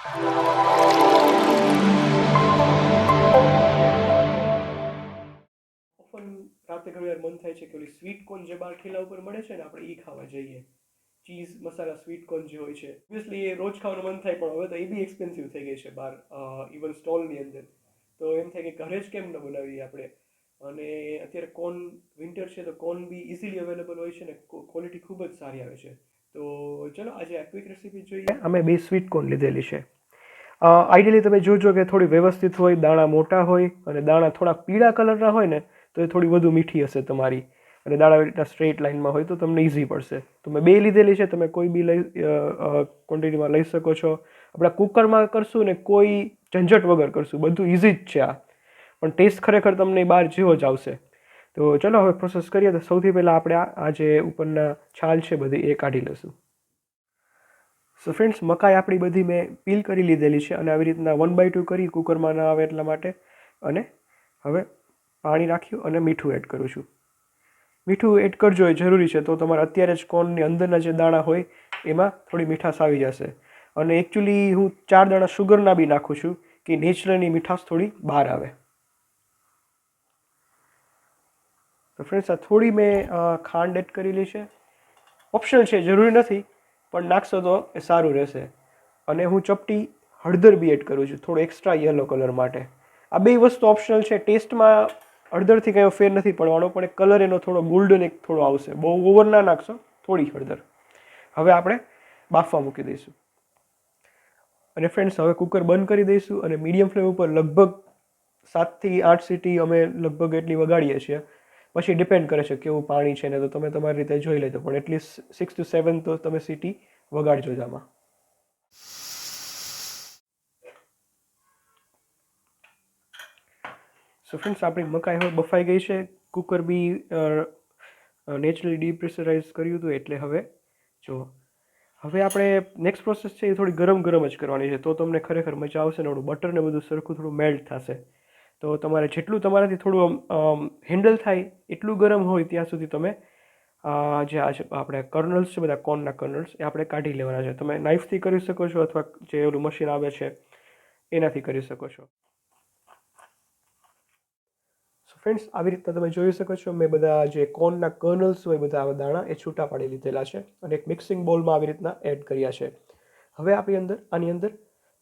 રાતે ઘણી વાર મન થાય છે કે ઓલી સ્વીટ કોર્ન જે બહાર ઠેલા ઉપર મળે છે ને, આપણે એ ખાવા જઈએ. ચીઝ મસાલા સ્વીટ કોર્ન જે હોય છે, ઓબ્વિયસલી એ રોજ ખાવાનું મન થાય, પણ હવે તો એ બી એક્સપેન્સિવ થઈ ગઈ છે બહાર, ઇવન સ્ટોલની અંદર. તો એમ થાય કે ઘરે જ કેમ ન બનાવીએ આપણે. અને અત્યારે કોર્ન વિન્ટર છે તો કોર્ન બી ઇઝીલી અવેલેબલ હોય છે ને ક્વોલિટી ખૂબ જ સારી આવે છે. તો ચલો આજે આ ક્વિક રેસીપી જોઈએ. અમે 2 સ્વીટ કોર્ન લીધેલી છે. આઈડિયલી તમે જોજો કે થોડી વ્યવસ્થિત હોય, દાણા મોટા હોય અને દાણા થોડા પીળા કલરના હોય ને તો એ થોડી વધુ મીઠી હશે તમારી. અને દાણા રીતના સ્ટ્રેટ લાઇનમાં હોય તો તમને ઇઝી પડશે. તો મેં 2 લીધેલી છે, તમે કોઈ બી ક્વોન્ટિટીમાં લઈ શકો છો. આપણે કુકરમાં કરશું ને કોઈ ઝંઝટ વગર કરશું, બધું ઇઝી જ છે આ, પણ ટેસ્ટ ખરેખર તમને બહાર જેવો જ આવશે. તો ચલો હવે પ્રોસેસ કરીએ. તો સૌથી પહેલાં આપણે આ જે ઉપરના છાલ છે બધી એ કાઢી લઈશું. સો ફ્રેન્ડ્સ, મકાઈ આપણી બધી મેં પીલ કરી લીધેલી છે અને આવી રીતના 1/2 કરી, કુકરમાં ના આવે એટલા માટે. અને હવે પાણી રાખ્યું અને મીઠું એડ કરું છું. મીઠું એડ કરજો, એ જરૂરી છે. તો તમારે અત્યારે જ કોર્નની અંદરના જે દાણા હોય એમાં થોડી મીઠાશ આવી જશે. અને એકચ્યુઅલી હું 4 દાણા શુગરના બી નાખું છું કે નેચરલી મીઠાશ થોડી બહાર આવે. તો ફ્રેન્ડ્સ, આ થોડી મેં ખાંડ એડ કરેલી છે. ઓપ્શનલ છે, જરૂરી નથી, પણ નાખશો તો એ સારું રહેશે. અને હું ચપટી હળદર બી એડ કરું છું, થોડો એક્સ્ટ્રા યલો કલર માટે. આ 2 વસ્તુ ઓપ્શનલ છે. ટેસ્ટમાં હળદરથી કંઈ ફેર નથી પડવાનો, પણ એક કલર એનો થોડો ગોલ્ડન એક થોડો આવશે. બહુ ઓવર ના નાખશો, થોડી હળદર. હવે આપણે બાફવા મૂકી દઈશું. અને ફ્રેન્ડ્સ, હવે કુકર બંધ કરી દઈશું અને મીડિયમ ફ્લેમ ઉપર લગભગ 7 થી 8 સીટી અમે લગભગ એટલી વગાડીએ છીએ. પછી ડિપેન્ડ કરે છે કેવું પાણી છે ને, તો તમે તમારી રીતે જોઈ લેજો, પણ એટલીસ્ટ 6 to 7 તો તમે સીટી વગાડજો જ આમાં. સો ફ્રેન્ડ્સ, આપણી મકાઈ હવે બફાઈ ગઈ છે. કુકર બી નેચરલી ડીપ્રેશરાઇઝ કર્યું હતું, એટલે હવે જો હવે આપણે નેક્સ્ટ પ્રોસેસ છે એ થોડી ગરમ ગરમ જ કરવાની છે, તો તમને ખરેખર મજા આવશે ને. થોડું બટર ને બધું સરખું થોડું મેલ્ટ થશે. તો તમારે જેટલું તમારાથી થોડું હેન્ડલ થાય એટલું ગરમ હોય ત્યાં સુધી તમે જે આપણે કર્નલ્સ છે, બધા કોર્નના કર્નલ્સ, એ આપણે કાઢી લેવાના છે. તમે નાઇફથી કરી શકો છો અથવા જે ઓલું મશીન આવે છે એનાથી કરી શકો છો. ફ્રેન્ડ્સ, આવી રીતના તમે જોઈ શકો છો, મેં બધા જે કોર્નના કર્નલ્સ હોય બધા દાણા એ છૂટા પાડી લીધેલા છે અને એક મિક્સિંગ બોલમાં આવી રીતના એડ કર્યા છે. હવે આની અંદર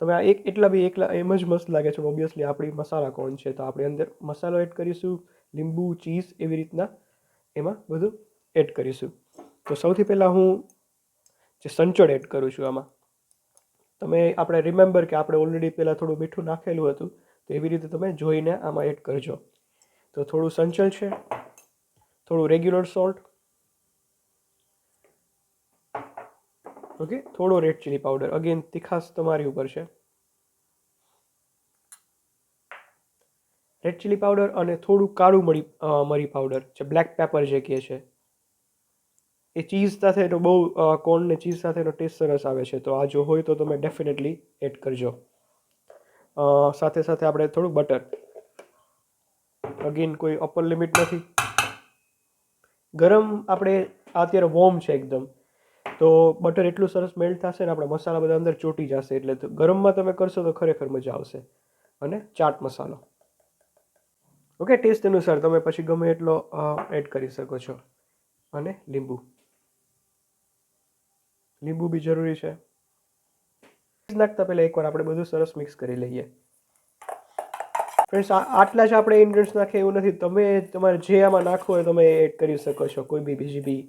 તમે આ એકલા એમ જ મસ્ત લાગે છે. ઓબ્વિયસલી આપણી મસાલા કોર્ન છે, તો આપણે અંદર મસાલો એડ કરીશું, લીંબુ, ચીઝ, એવી રીતના એમાં બધું એડ કરીશું. તો સૌથી પહેલાં હું જે સંચળ એડ કરું છું આમાં. આપણે રિમેમ્બર કે આપણે ઓલરેડી પહેલાં થોડું મીઠું નાખેલું હતું, તો એવી રીતે તમે જોઈને આમાં એડ કરજો. તો થોડું સંચળ છે, થોડું રેગ્યુલર સોલ્ટ, ઓકે, થોડો રેડ ચીલી પાવડર, અગેન તીખાશ તમારી ઉપર છે. રેડ ચીલી પાવડર અને થોડું કાળું મરી પાવડર, જે બ્લેક પેપર જે કહે છે. એ ચીઝ સાથેનો બહુ કોર્ન ને ચીઝ સાથેનો ટેસ્ટ સરસ આવે છે. તો આ જો હોય તો તમે ડેફિનેટલી એડ કરજો. સાથે સાથે આપણે થોડું બટર, અગેન કોઈ અપર લિમિટ નથી. ગરમ આપણે અત્યારે વોર્મ છે એકદમ, તો બટર એટલું સરસ મેલ્ટ થશે ને, આપણા મસાલા બધા અંદર ચોટી જશે. એટલે તો ગરમમાં તમે કરશો તો ખરેખર મજા આવશે. અને ચાટ મસાલો, ઓકે, ટેસ્ટ અનુસાર તમે પછી ગમે એટલો એડ કરી શકો છો. અને લીંબુ બી જરૂરી છે. નાખતા પહેલાં એકવાર આપણે બધું સરસ મિક્સ કરી લઈએ. ફ્રેન્ડ્સ, આટલા જ આપણે ઇન્ગ્રેડિયન્ટ્સ નાખીએ એવું નથી. તમારે જે આમાં નાખવું હોય તમે એડ કરી શકો છો. કોઈ બી બીજી બી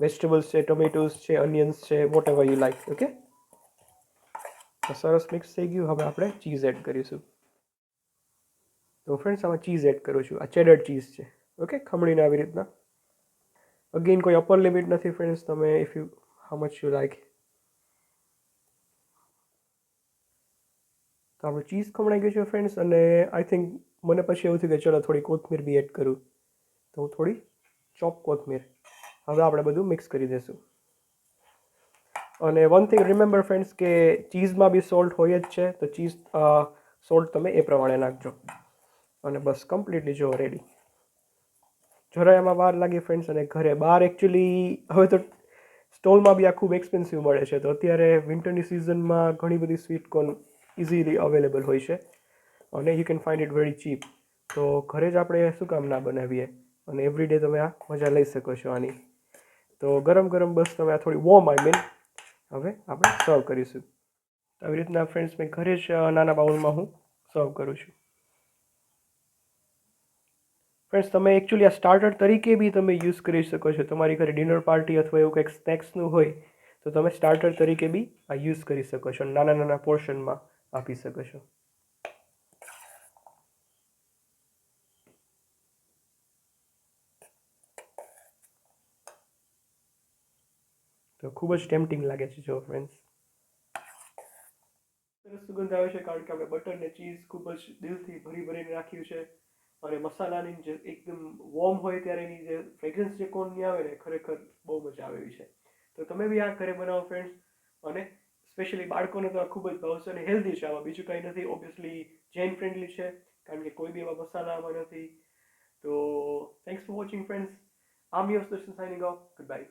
વેજીટેબલ્સ છે, ટોમેટોઝ છે, અનિયન્સ છે, whatever you like. Okay, સરસ મિક્સ થઈ ગયું. હવે આપણે ચીઝ એડ કરીશું. તો ફ્રેન્ડ્સ, આમાં ચીઝ એડ કરું છું. આ ચેડર ચીઝ છે, ઓકે, ખમણીને આવી રીતના. અગેન કોઈ અપર લિમિટ નથી ફ્રેન્ડ્સ, તમે if you how much you like. તો આપણું ચીઝ ખમણાઈ ગયું છે ફ્રેન્ડ્સ. અને આઈ થિંક મને પછી એવું થયું કે ચલો થોડી કોથમીર બી એડ કરું, તો હું થોડી ચોપ કોથમીર. હવે આપણે બધું મિક્સ કરી દઈશું. અને વન થિંગ રિમેમ્બર ફ્રેન્ડ્સ, કે ચીઝમાં બી સોલ્ટ હોય જ છે, તો ચીઝ સોલ્ટ તમે એ પ્રમાણે નાખજો. અને બસ કમ્પ્લીટલી જો રેડી. જરાય એમાં વાર લાગી ફ્રેન્ડ્સ. અને ઘરે બહાર એકચ્યુઅલી હવે તો સ્ટોલમાં બી આ ખૂબ એક્સપેન્સિવ મળે છે. તો અત્યારે વિન્ટરની સિઝનમાં ઘણી બધી સ્વીટકોર્ન ઇઝીલી અવેલેબલ હોય છે અને you can find it very cheap. તો ઘરે જ આપણે શું કામ ના બનાવીએ અને એવરીડે તમે આ મજા લઈ શકો છો આની. તો ગરમ ગરમ બસ તમે આ થોડી વોર્મ આઈ મીન હવે આપણે સર્વ કરીશું. આવી રીતના ફ્રેન્ડ્સ મેં ઘરે જ નાના બાઉલમાં હું સર્વ કરું છું. ફ્રેન્ડ્સ તમે એકચ્યુઅલી આ સ્ટાર્ટર તરીકે બી તમે યુઝ કરી શકો છો. તમારી ઘરે ડિનર પાર્ટી અથવા એવું કંઈક સ્નેક્સનું હોય તો તમે સ્ટાર્ટર તરીકે બી આ યુઝ કરી શકો છો. નાના નાના પોર્શનમાં આપી શકો છો. તો ખૂબ જ ટેમ્પટિંગ લાગે છે જો ફ્રેન્ડ્સ. સરસ સુગંધ આવે છે કારણ કે આપણે બટર ને ચીઝ ખૂબ જ દિલથી ભરી ભરીને રાખ્યું છે અને મસાલાની જે એકદમ વોર્મ હોય ત્યારે એની જે ફ્રેગ્રન્સ જે કોર્નની આવે ને ખરેખર બહુ મજા આવે એવી છે. તો તમે બી આ ઘરે બનાવો ફ્રેન્ડ્સ અને સ્પેશિયલી બાળકોને તો આ ખૂબ જ ભાવશે અને હેલ્ધી છે. આમાં બીજું કંઈ નથી. ઓબ્વિયસલી જૈન ફ્રેન્ડલી છે કારણ કે કોઈ બી એવા મસાલા આમાં નથી. તો થેન્ક્સ ફોર વોચિંગ ફ્રેન્ડ્સ. આમ યોર દર્શન સાઇનિંગ ઓફ. Good bye.